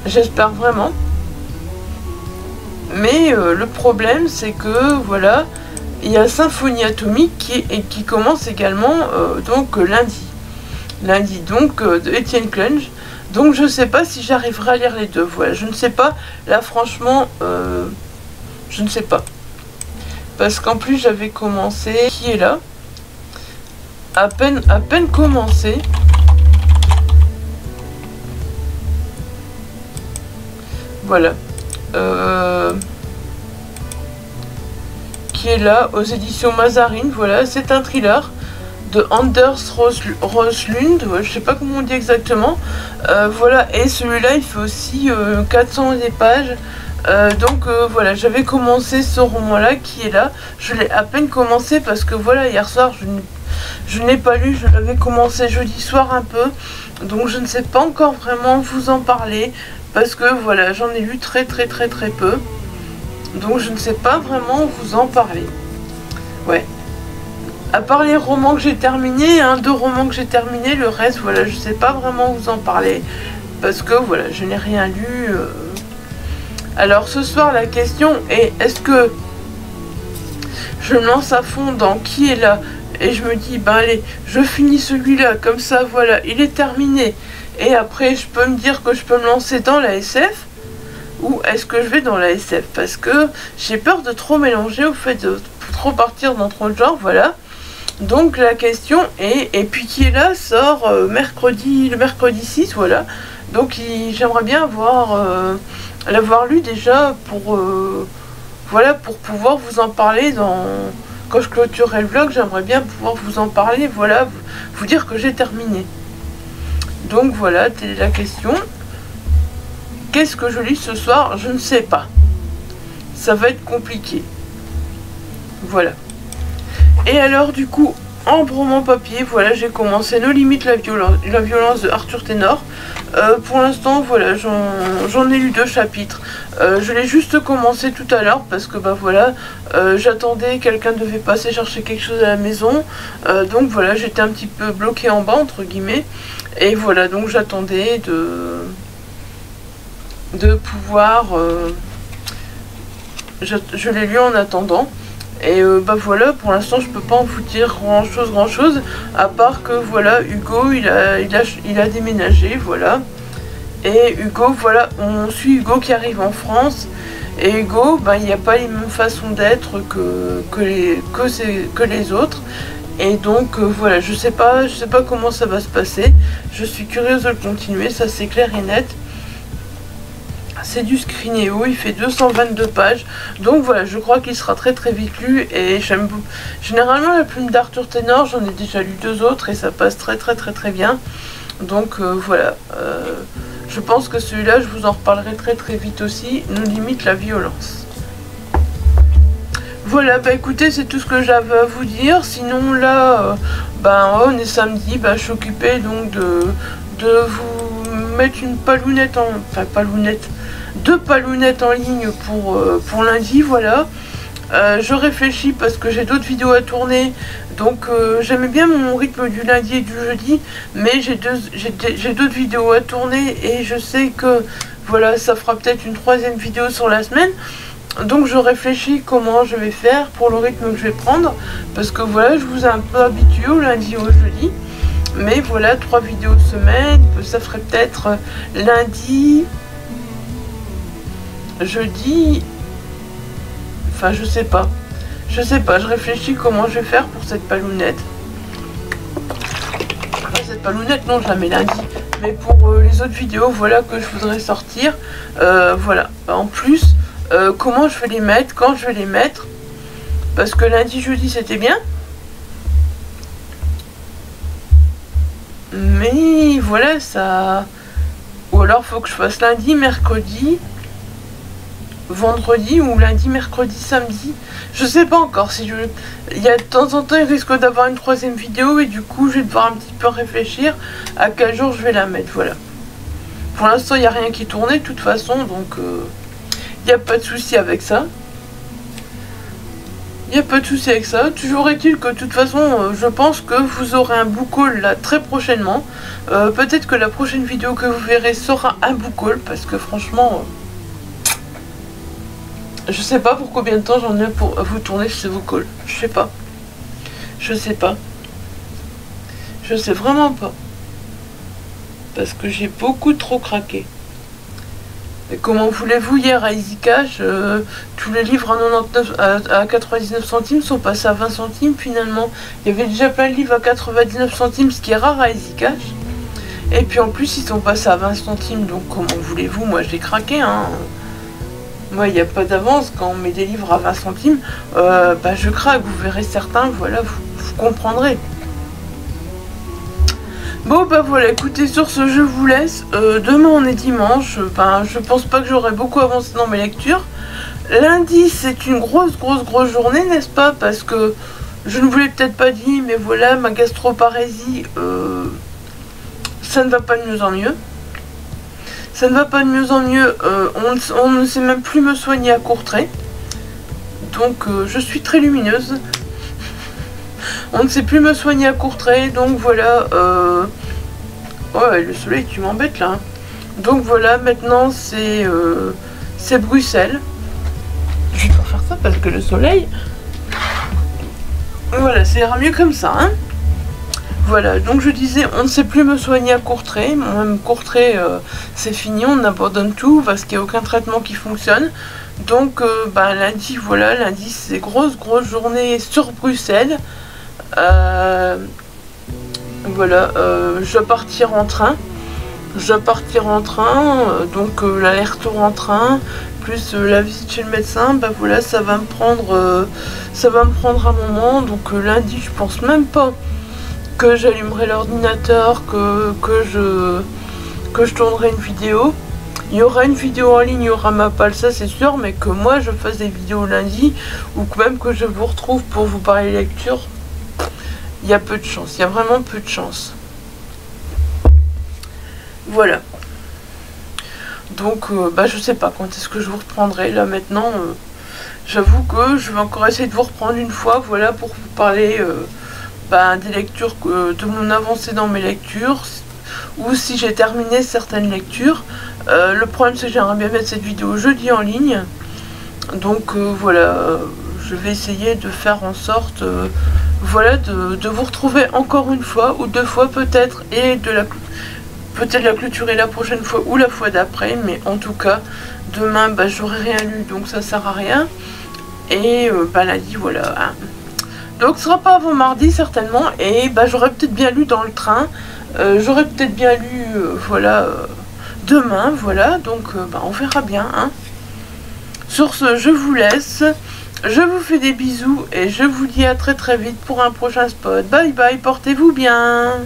J'espère vraiment. Mais le problème c'est que voilà, il y a Symphonie Atomique qui commence également donc lundi donc de Étienne Klein. Donc je sais pas si j'arriverai à lire les deux, voilà, je ne sais pas, là franchement je ne sais pas, parce qu'en plus j'avais commencé, qui est là, à peine commencé. Voilà. Qui est là aux éditions Mazarine, voilà, c'est un thriller de Anders Roslund, je sais pas comment on dit exactement, voilà, et celui-là il fait aussi 400 des pages, donc voilà, j'avais commencé ce roman-là qui est là, je l'ai à peine commencé parce que voilà, hier soir je n'ai pas lu, je l'avais commencé jeudi soir un peu, donc je ne sais pas encore vraiment vous en parler, parce que voilà, j'en ai lu très peu. Donc je ne sais pas vraiment vous en parler. Ouais. À part les romans que j'ai terminés, 2 romans que j'ai terminés, le reste, voilà, je ne sais pas vraiment vous en parler. Parce que voilà, je n'ai rien lu. Alors ce soir, la question est, est-ce que je me lance à fond dans qui est là et je me dis, allez, je finis celui-là, comme ça, voilà, il est terminé. Et après, je peux me dire que je peux me lancer dans la SF, ou est-ce que je vais dans la SF? Parce que j'ai peur de trop mélanger, au fait de trop partir dans trop de genres, voilà. Donc la question est, et puis qui est là sort le mercredi 6, voilà. Donc j'aimerais bien l'avoir lu déjà pour, voilà, pour pouvoir vous en parler quand je clôturerai le vlog, j'aimerais bien pouvoir vous en parler, voilà, vous dire que j'ai terminé. Donc voilà, telle est la question. Qu'est-ce que je lis ce soir? Je ne sais pas. Ça va être compliqué. Voilà. Et alors du coup, en roman papier, voilà, j'ai commencé No Limite la violence de Arthur Ténor. Pour l'instant, voilà, j'en ai lu 2 chapitres. Je l'ai juste commencé tout à l'heure parce que voilà, j'attendais, quelqu'un devait passer chercher quelque chose à la maison. Donc voilà, j'étais un petit peu bloquée en bas, entre guillemets. Et voilà, donc j'attendais de pouvoir... je l'ai lu en attendant. Et voilà, pour l'instant je peux pas en vous dire grand chose, à part que voilà, Hugo il a déménagé, voilà. Et Hugo, voilà, on suit Hugo qui arrive en France. Et Hugo, il n'y a pas les mêmes façons d'être que les autres. Et donc voilà, je sais pas comment ça va se passer. Je suis curieuse de le continuer, ça c'est clair et net. C'est du Scrinéo, il fait 222 pages. Donc voilà, je crois qu'il sera très vite lu. Et j'aime généralement la plume d'Arthur Ténor, j'en ai déjà lu 2 autres et ça passe très bien. Donc voilà, je pense que celui-là, je vous en reparlerai très vite aussi. No Limite la violence. Voilà, écoutez, c'est tout ce que j'avais à vous dire. Sinon là, ben on est samedi, ben, je suis occupée donc de vous mettre une palounette en... Enfin palounette, deux palounettes en ligne pour lundi, voilà. Je réfléchis parce que j'ai d'autres vidéos à tourner, donc j'aimais bien mon rythme du lundi et du jeudi, mais j'ai d'autres vidéos à tourner et je sais que voilà, ça fera peut-être une troisième vidéo sur la semaine. Donc je réfléchis comment je vais faire pour le rythme que je vais prendre, parce que voilà, je vous ai un peu habitué au lundi et au jeudi, mais voilà, 3 vidéos semaine, ça ferait peut-être lundi, jeudi, enfin je sais pas, je réfléchis comment je vais faire pour cette palounette. Enfin, cette palounette non, je la mets lundi, mais pour les autres vidéos voilà que je voudrais sortir, voilà, en plus comment je vais les mettre, quand je vais les mettre, parce que lundi jeudi c'était bien, mais voilà, ça, ou alors faut que je fasse lundi, mercredi, vendredi, ou lundi, mercredi, samedi, je sais pas encore. Si je... il y a de temps en temps il risque d'avoir une troisième vidéo et du coup je vais devoir un petit peu réfléchir à quel jour je vais la mettre, voilà. Pour l'instant il n'y a rien qui tournait de toute façon, donc il n'y a pas de souci avec ça. Il n'y a pas de souci avec ça. Toujours est-il que de toute façon, je pense que vous aurez un book haul là très prochainement. Peut-être que la prochaine vidéo que vous verrez sera un book haul, parce que franchement, je sais pas pour combien de temps j'en ai pour vous tourner ce book haul. Je sais pas. Je sais pas. Je sais vraiment pas. Parce que j'ai beaucoup trop craqué. Et comment voulez-vous, hier à Easy Cash, tous les livres à 99 centimes sont passés à 20 centimes finalement. Il y avait déjà plein de livres à 99 centimes, ce qui est rare à Easy Cash. Et puis en plus ils sont passés à 20 centimes, donc comment voulez-vous, moi j'ai craqué, hein. Moi il n'y a pas d'avance, quand on met des livres à 20 centimes, bah je craque, vous verrez certains, voilà, vous comprendrez. Bon bah voilà, écoutez, sur ce je vous laisse. Demain on est dimanche, ben, je pense pas que j'aurai beaucoup avancé dans mes lectures. Lundi c'est une grosse journée, n'est-ce pas? Parce que je ne vous l'ai peut-être pas dit, mais voilà, ma gastroparésie, ça ne va pas de mieux en mieux. Ça ne va pas de mieux en mieux, on ne sait même plus me soigner à Courtrai. Donc je suis très lumineuse. On ne sait plus me soigner à Courtrai, donc voilà. Ouais, le soleil, tu m'embêtes là. Donc voilà, maintenant c'est Bruxelles. Je vais pas faire ça parce que le soleil. Voilà, ça ira mieux comme ça, hein. Voilà, donc je disais, on ne sait plus me soigner à Courtrai. Même Courtrai, c'est fini, on abandonne tout parce qu'il n'y a aucun traitement qui fonctionne. Donc bah, lundi, voilà, lundi c'est grosse journée sur Bruxelles. Voilà, je dois partir en train. Donc l'aller-retour en train, plus la visite chez le médecin, bah voilà, ça va me prendre un moment. Donc lundi, je pense même pas que j'allumerai l'ordinateur, que je tournerai une vidéo. Il y aura une vidéo en ligne, il y aura ma palle, ça c'est sûr, mais que moi je fasse des vidéos lundi, ou que même que je vous retrouve pour vous parler lecture, il y a peu de chance, il y a vraiment peu de chance. Voilà. Donc bah je sais pas quand est-ce que je vous reprendrai là maintenant. J'avoue que je vais encore essayer de vous reprendre une fois, voilà, pour vous parler des lectures, de mon avancée dans mes lectures, ou si j'ai terminé certaines lectures. Le problème c'est que j'aimerais bien mettre cette vidéo jeudi en ligne. Donc voilà, je vais essayer de faire en sorte voilà, de vous retrouver encore une fois ou deux fois peut-être, et peut-être la clôturer la prochaine fois ou la fois d'après, mais en tout cas demain bah, j'aurai rien lu, donc ça sert à rien, et lundi voilà, hein. Donc ce sera pas avant mardi certainement, et bah, j'aurais peut-être bien lu dans le train, j'aurais peut-être bien lu voilà, demain, voilà, donc bah, on verra bien, hein. Sur ce je vous laisse. Je vous fais des bisous et je vous dis à très vite pour un prochain spot. Bye bye, portez-vous bien.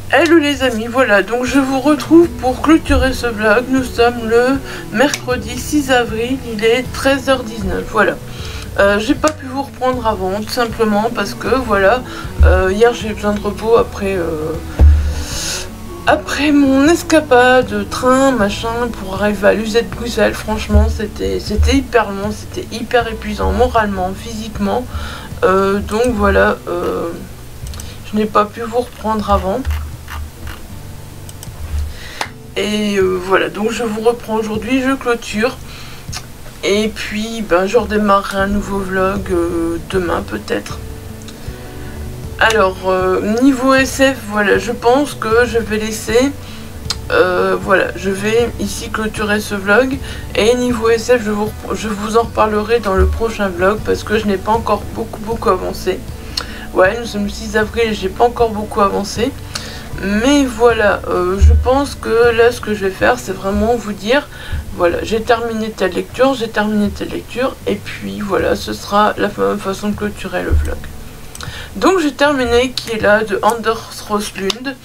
Hello les amis, voilà, donc je vous retrouve pour clôturer ce vlog. Nous sommes le mercredi 6 avril, il est 13h19, voilà. J'ai pas pu vous reprendre avant, tout simplement parce que voilà, hier j'ai eu besoin de repos après mon escapade de train, machin, pour arriver à l'UZ Bruxelles. Franchement, c'était hyper long, c'était hyper épuisant moralement, physiquement. Donc voilà, je n'ai pas pu vous reprendre avant. Et voilà, donc je vous reprends aujourd'hui, je clôture. Et puis, ben, je redémarrerai un nouveau vlog demain peut-être. Alors, niveau SF, voilà, je pense que je vais laisser... voilà, je vais ici clôturer ce vlog. Et niveau SF, je vous en reparlerai dans le prochain vlog parce que je n'ai pas encore beaucoup avancé. Ouais, nous sommes le 6 avril et j'ai pas encore beaucoup avancé. Mais voilà, je pense que là ce que je vais faire c'est vraiment vous dire, voilà, j'ai terminé telle lecture, et puis voilà, ce sera la même façon de clôturer le vlog. Donc j'ai terminé qui est là de Anders Roslund,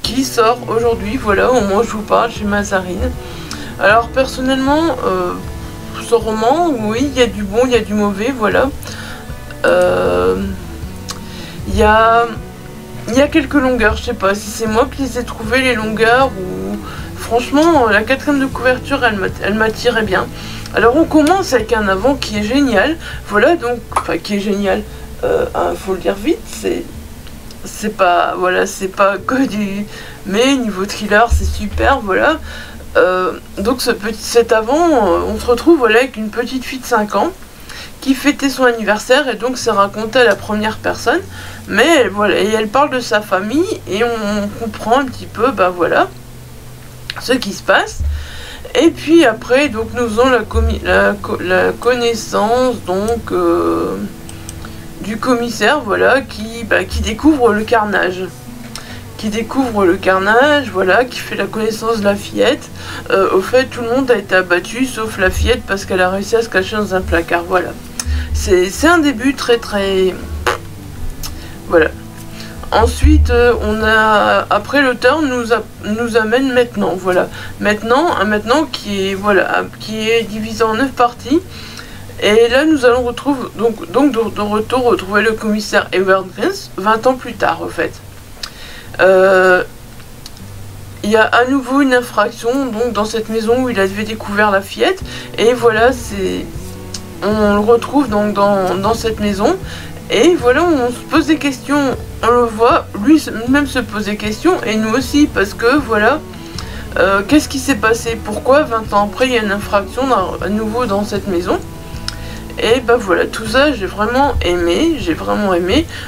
qui sort aujourd'hui, voilà, au moment où je vous parle chez Mazarine. Alors personnellement, ce roman, oui, il y a du bon, il y a du mauvais, voilà. Il y a quelques longueurs, je sais pas si c'est moi qui les ai trouvées les longueurs ou... Franchement, la quatrième de couverture, elle m'attirait bien. Alors on commence avec un avant qui est génial. Voilà donc, enfin qui est génial. Faut le dire vite, c'est pas, voilà, c'est pas que du... Mais niveau thriller, c'est super, voilà. Donc cet avant, on se retrouve voilà, avec une petite fille de 5 ans qui fêtait son anniversaire et donc c'est raconté à la première personne. Mais voilà, et elle parle de sa famille et on comprend un petit peu, bah voilà, ce qui se passe. Et puis après, donc nous avons la connaissance donc du commissaire, voilà, qui découvre le carnage. Voilà, qui fait la connaissance de la fillette. Au fait, tout le monde a été abattu, sauf la fillette, parce qu'elle a réussi à se cacher dans un placard, voilà. C'est un début très... Voilà. Ensuite, après l'auteur nous amène maintenant, voilà. Maintenant qui est, voilà, qui est divisé en 9 parties. Et là, nous allons retrouver, donc de retour retrouver le commissaire Edward Vince, 20 ans plus tard, au fait. Il y a à nouveau une infraction donc dans cette maison où il avait découvert la fillette. Et voilà, on le retrouve donc dans cette maison. Et voilà, on se pose des questions, on le voit, lui-même se pose des questions, et nous aussi, parce que voilà, qu'est-ce qui s'est passé? Pourquoi 20 ans après il y a une infraction à nouveau dans cette maison? Et bah voilà, tout ça j'ai vraiment aimé,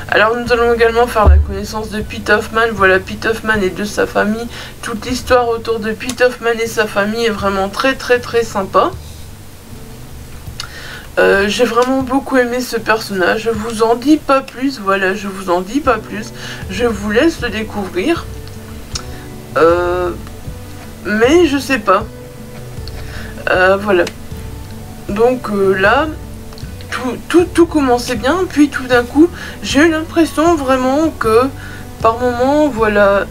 Alors nous allons également faire la connaissance de Pete Hoffman, voilà, Pete Hoffman et de sa famille. Toute l'histoire autour de Pete Hoffman et sa famille est vraiment très sympa. J'ai vraiment beaucoup aimé ce personnage, je vous en dis pas plus, voilà, je vous laisse le découvrir. Mais je sais pas. Voilà. Donc là, tout commençait bien, puis tout d'un coup, j'ai eu l'impression vraiment que par moment, voilà,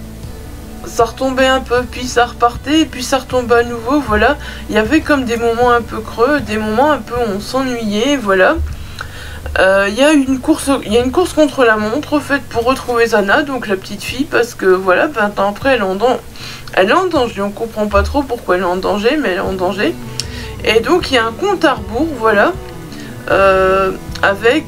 ça retombait un peu, puis ça repartait, et puis ça retombait à nouveau, voilà. Il y avait comme des moments un peu creux, des moments un peu où on s'ennuyait, voilà. Il y a une course contre la montre, faite pour retrouver Zana, donc la petite fille, parce que voilà, 20 ans après, elle est en danger, on comprend pas trop pourquoi elle est en danger, mais elle est en danger. Et donc il y a un compte à rebours, voilà, avec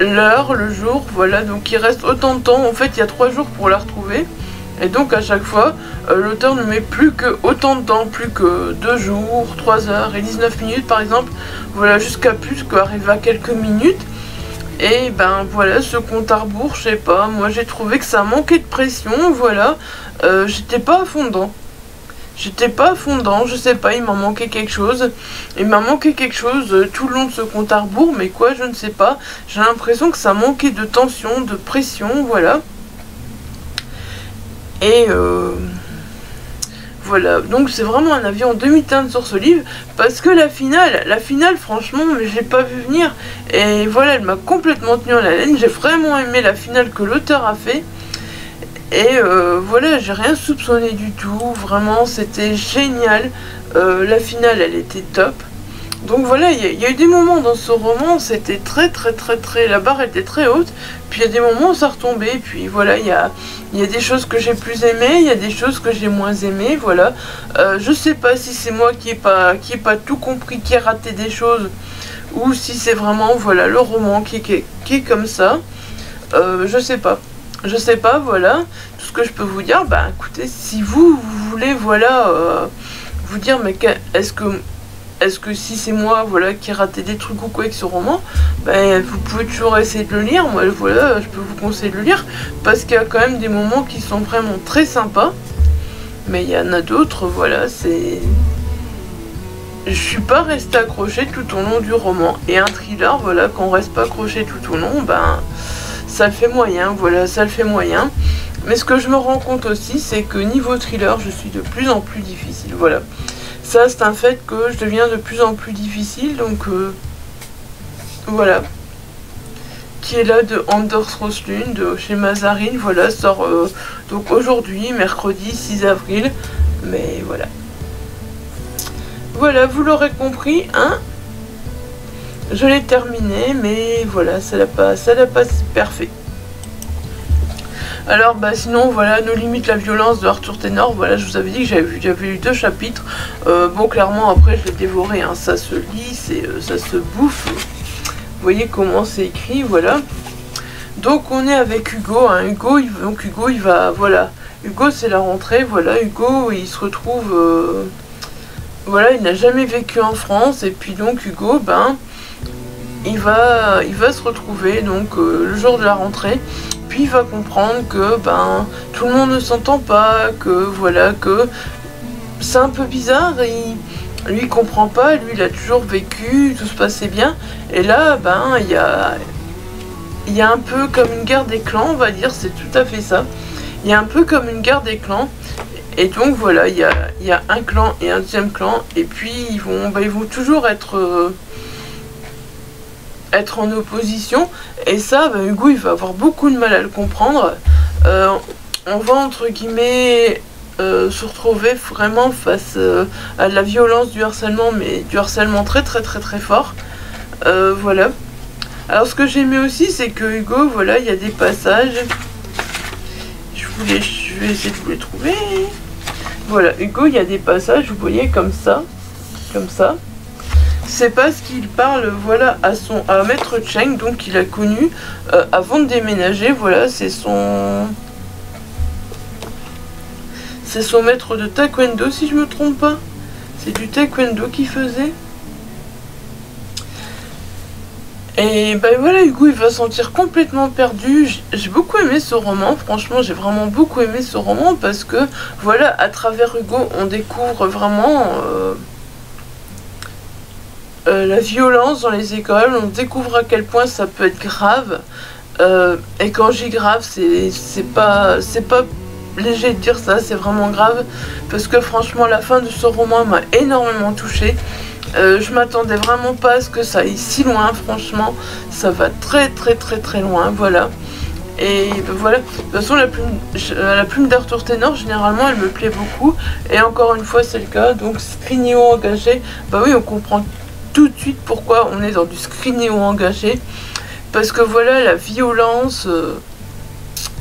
l'heure, le jour, voilà, donc il reste autant de temps, en fait il y a 3 jours pour la retrouver. Et donc à chaque fois, l'auteur ne met plus que autant de temps, plus que 2 jours, 3 heures et 19 minutes par exemple, voilà, jusqu'à plus qu'arriver à quelques minutes. Et ben voilà, ce compte à rebours, je sais pas, moi j'ai trouvé que ça manquait de pression, voilà, j'étais pas à fond dedans. Je sais pas, il m'a manqué quelque chose. Il m'a manqué quelque chose tout le long de ce compte à rebours, mais quoi, je ne sais pas. J'ai l'impression que ça manquait de tension, de pression, voilà. Et voilà, donc c'est vraiment un avis en demi-teinte sur ce livre, parce que la finale franchement, mais je l'ai pas vu venir, et voilà, elle m'a complètement tenu en haleine. J'ai vraiment aimé la finale que l'auteur a fait, et voilà, j'ai rien soupçonné du tout, vraiment, c'était génial, la finale, elle était top. Donc voilà, il y a eu des moments dans ce roman, c'était la barre était très haute, puis il y a des moments où ça retombait, puis voilà, il y a des choses que j'ai plus aimées, il y a des choses que j'ai moins aimées, voilà. Je sais pas si c'est moi qui ai pas tout compris, qui ai raté des choses, ou si c'est vraiment, voilà, le roman qui est comme ça. Je sais pas, voilà. Tout ce que je peux vous dire, bah écoutez, si vous voulez, voilà, vous dire, mais est-ce que si c'est moi, voilà, qui ai raté des trucs ou quoi avec ce roman, ben vous pouvez toujours essayer de le lire. Moi, voilà, je peux vous conseiller de le lire parce qu'il y a quand même des moments qui sont vraiment très sympas. Mais il y en a d'autres, voilà, c'est... Je suis pas restée accrochée tout au long du roman. Et un thriller, voilà, quand on reste pas accroché tout au long, ben ça le fait moyen, voilà, ça le fait moyen. Mais ce que je me rends compte aussi, c'est que niveau thriller, je suis de plus en plus difficile, voilà. Ça, c'est un fait que je deviens de plus en plus difficile, donc voilà. Qui est là de Anders Roslund, de chez Mazarine, voilà, sort donc aujourd'hui, mercredi 6 avril, mais voilà. Voilà, vous l'aurez compris, hein. Je l'ai terminé, mais voilà, ça l'a pas super fait. Alors bah sinon voilà, Nos limites la violence de Arthur Ténor, voilà, je vous avais dit que j'avais lu 2 chapitres. Bon, clairement après je l'ai dévoré, hein, ça se lit, ça se bouffe. Vous voyez comment c'est écrit, voilà. Donc on est avec Hugo, hein, Hugo il va, voilà, Hugo c'est la rentrée, voilà, Hugo il se retrouve, voilà, il n'a jamais vécu en France, et puis donc Hugo, ben, il va se retrouver donc le jour de la rentrée. Puis il va comprendre que ben tout le monde ne s'entend pas, que voilà, que c'est un peu bizarre, lui il comprend pas, lui il a toujours vécu, tout se passait bien, et là ben il y a un peu comme une guerre des clans, on va dire, c'est tout à fait ça. Il y a un peu comme une guerre des clans, et donc voilà, il y a un clan et un deuxième clan, et puis ils vont toujours être en opposition, et ça, bah, Hugo il va avoir beaucoup de mal à le comprendre. On va entre guillemets se retrouver vraiment face à la violence du harcèlement, mais du harcèlement très fort. Voilà. Alors ce que j'aimais aussi, c'est que Hugo, voilà, il y a des passages, je vais essayer de vous les trouver. Voilà, Hugo, il y a des passages, vous voyez, comme ça. C'est parce qu'il parle, voilà, à Maître Cheng, donc qu'il a connu avant de déménager, voilà, c'est son maître de taekwondo, si je me trompe pas. C'est du taekwondo qu'il faisait. Et ben voilà, Hugo il va se sentir complètement perdu. J'ai beaucoup aimé ce roman, franchement j'ai vraiment beaucoup aimé ce roman, parce que voilà, à travers Hugo on découvre vraiment la violence dans les écoles, on découvre à quel point ça peut être grave, et quand je dis grave, c'est pas léger de dire ça, c'est vraiment grave, parce que franchement la fin de ce roman m'a énormément touchée. Je m'attendais vraiment pas à ce que ça aille si loin, franchement ça va très loin, voilà. Et ben voilà, de toute façon la plume d'Arthur Ténor généralement elle me plaît beaucoup, et encore une fois c'est le cas. Donc Scrignéo engagé, bah oui, on comprend tout de suite pourquoi on est dans du Scrignéo engagé, parce que voilà, la violence,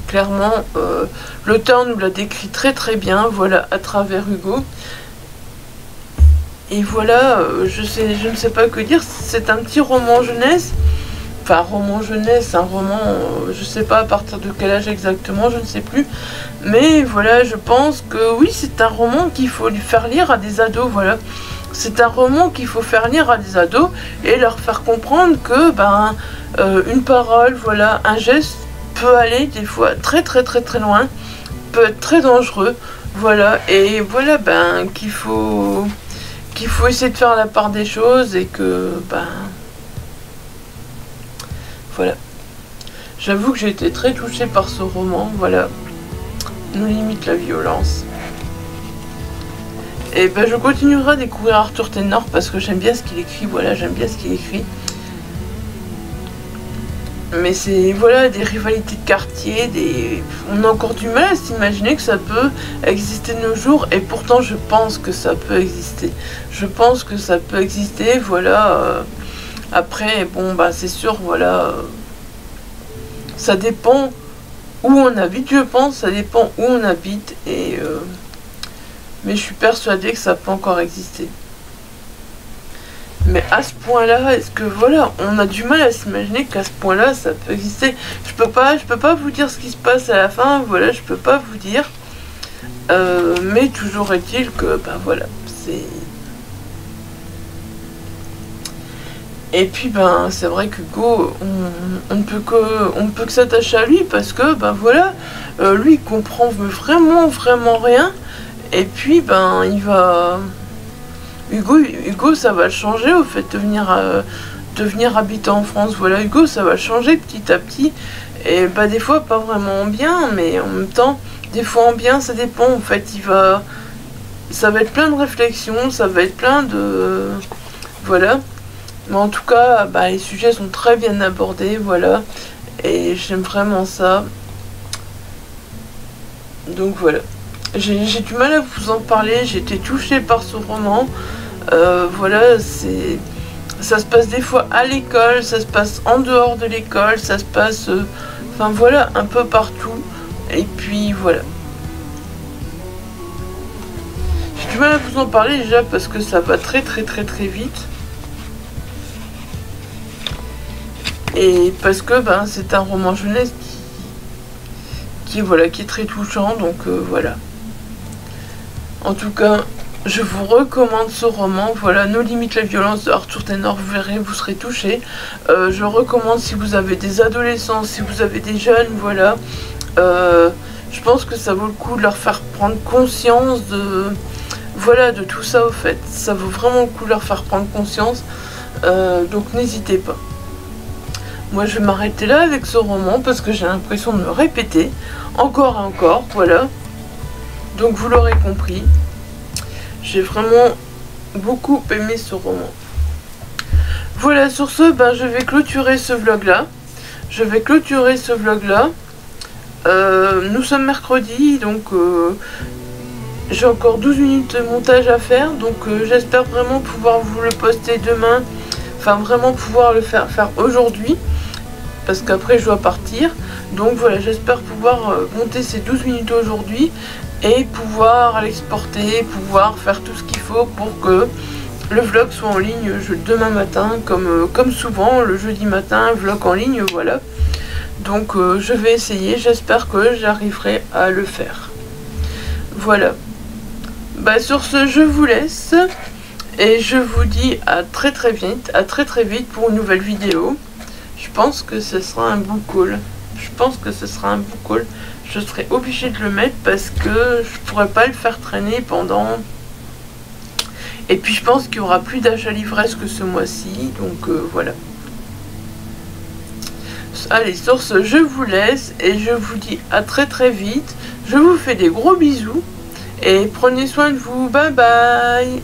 clairement l'auteur nous l'a décrit très bien, voilà, à travers Hugo. Et voilà, je ne sais pas que dire, c'est un petit roman jeunesse, enfin roman jeunesse, un roman, je sais pas à partir de quel âge exactement, je ne sais plus, mais voilà, je pense que oui, c'est un roman qu'il faut lui faire lire à des ados, voilà. C'est un roman qu'il faut faire lire à des ados et leur faire comprendre que ben une parole, voilà, un geste peut aller des fois très loin, peut être très dangereux, voilà. Et voilà, ben qu'il faut essayer de faire la part des choses, et que ben voilà, j'avoue que j'ai été très touchée par ce roman, voilà, Nos limites la violence. Et ben je continuerai à découvrir Arthur Ténor parce que j'aime bien ce qu'il écrit, voilà, j'aime bien ce qu'il écrit. Mais c'est, voilà, des rivalités de quartier, on a encore du mal à s'imaginer que ça peut exister de nos jours, et pourtant je pense que ça peut exister. Je pense que ça peut exister, voilà. Après, bon, bah c'est sûr, voilà. Ça dépend où on habite, je pense, ça dépend où on habite, mais je suis persuadée que ça peut encore exister. Mais à ce point-là, est-ce que voilà, on a du mal à s'imaginer qu'à ce point-là, ça peut exister. Je peux pas vous dire ce qui se passe à la fin, voilà, je peux pas vous dire. Mais toujours est-il que, ben voilà, c'est... Et puis, ben, c'est vrai qu'Hugo, on ne peut que s'attacher à lui parce que, ben voilà, lui, il comprend vraiment rien. Et puis, ben, il va... Hugo, ça va le changer au fait de venir habiter en France. Voilà, Hugo, ça va le changer petit à petit. Et bah des fois pas vraiment en bien, mais en même temps, des fois en bien, ça dépend. En fait, ça va être plein de réflexions, ça va être plein de... Voilà. Mais en tout cas, bah, les sujets sont très bien abordés, voilà. Et j'aime vraiment ça. Donc voilà. J'ai du mal à vous en parler, j'ai été touchée par ce roman. Voilà, ça se passe des fois à l'école, ça se passe en dehors de l'école, ça se passe, enfin voilà, un peu partout. Et puis voilà. J'ai du mal à vous en parler déjà parce que ça va très vite. Et parce que ben, c'est un roman jeunesse qui est très touchant, donc voilà. En tout cas, je vous recommande ce roman, voilà, Nos limites, la violence de Arthur Ténor, vous verrez, vous serez touchés. Je recommande si vous avez des adolescents, si vous avez des jeunes, voilà. Je pense que ça vaut le coup de leur faire prendre conscience de tout ça au fait. Ça vaut vraiment le coup de leur faire prendre conscience, donc n'hésitez pas. Moi je vais m'arrêter là avec ce roman parce que j'ai l'impression de me répéter encore et encore, voilà. Donc vous l'aurez compris, j'ai vraiment beaucoup aimé ce roman. Voilà, sur ce, ben, je vais clôturer ce vlog là. Nous sommes mercredi, donc j'ai encore 12 minutes de montage à faire. Donc j'espère vraiment pouvoir vous le poster demain. Enfin vraiment pouvoir le faire aujourd'hui. Parce qu'après je dois partir. Donc voilà, j'espère pouvoir monter ces 12 minutes aujourd'hui. Et pouvoir l'exporter, pouvoir faire tout ce qu'il faut pour que le vlog soit en ligne demain matin, comme souvent, le jeudi matin, vlog en ligne, voilà. Donc je vais essayer, j'espère que j'arriverai à le faire. Voilà. Bah sur ce, je vous laisse. Et je vous dis à très vite pour une nouvelle vidéo. Je pense que ce sera un book haul. Je serai obligée de le mettre parce que je pourrais pas le faire traîner pendant... Et puis je pense qu'il y aura plus d'achat livresque que ce mois-ci, donc voilà. Allez, sur ce, je vous laisse et je vous dis à très vite. Je vous fais des gros bisous et prenez soin de vous. Bye bye.